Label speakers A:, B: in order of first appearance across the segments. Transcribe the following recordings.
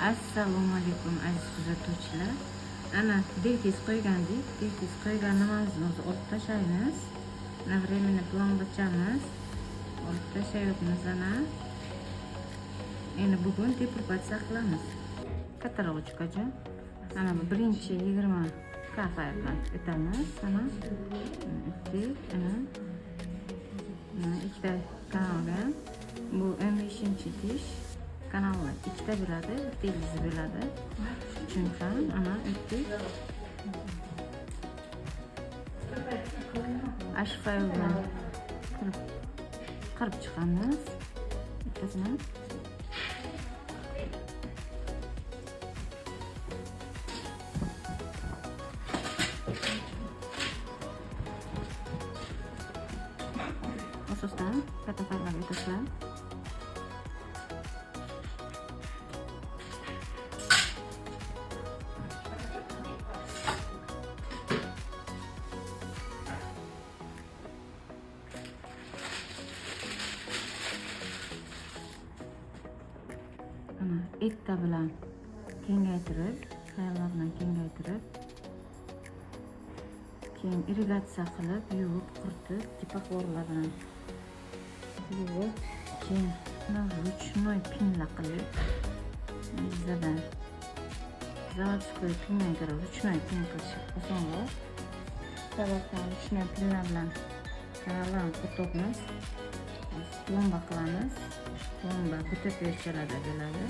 A: Assalomu alaykum aziz kuzatuvchilar. Ana delkiz qo'ygandik. Delkiz qo'yganimizni olib tashlaymiz. Mana времени plombochamiz. Olib tashlayapmiz ana. Endi bugun deportatsiya qilamiz. Katalog'chikacha. Ana bu birinchi 20 kafe bilan o'tamiz. Ana o'tdik. Ana ikkita kanalga. Bu 15-tish. Kanallar ikkita bo'ladi, televizor bo'ladi. Uchun ham ana o'tdik. Ashfay bilan qirib chiqamiz. Ikkasini. Asosdan katafarlarga tashlab etta bilan kengaytirib, xayollar bilan kengaytirib, keyin irrigatsiya qilib, yuvib, quritib, tipaqorlar bilan yuvib, keyin ручной pinla qilib, zadan заводской pindan ko'ra ручной pin qilish osonroq. Sababdan ручной pinlar bilan xayollarni quritamiz, plomba qilamiz. Plomba bitta perchalarda bo'ladi.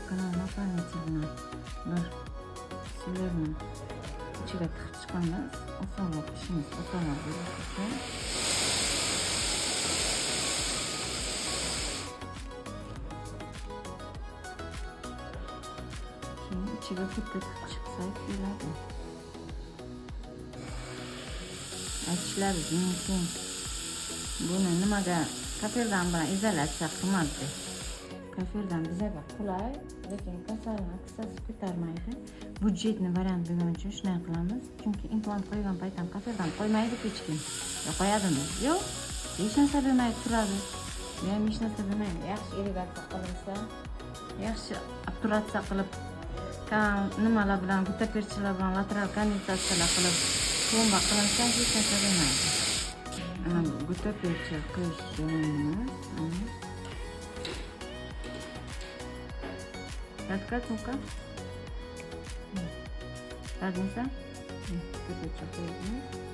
A: Kanal naполнителini bir silverni ichiga tiqib chiqamiz. Osonroq ishimiz osonroq bo'lishi uchun. Keyin ichiga bitta tiqib chiqsak bo'ladi. Aytishlaringiz mumkin. Buni nimaga kafeldan bilan izolyatsiya qilmadi? Kafeldan bizga qulay, lekin kasallik qissasi ko'tarmaydi. Budjetni variant bo'lgani uchun shunday qilamiz. Chunki implant qo'ygan paytdan kafeldan qo'ymaydi hech kim. Qo'yadimi? Yo'q. Hech narsa bo'lmaydi, turadi. Men hech narsa bo'lmaydi. Yaxshi irrigatsiya qilinsa, yaxshi operatsiya qilib, nimalar bilan, bitta perchalar bilan lateral kondensatsiyalar qilib, plomba qilinsa hech narsa bo'lmaydi. Bitta percha qo'yishimiz. Раскат, ну-ка. Разница? Тут что-то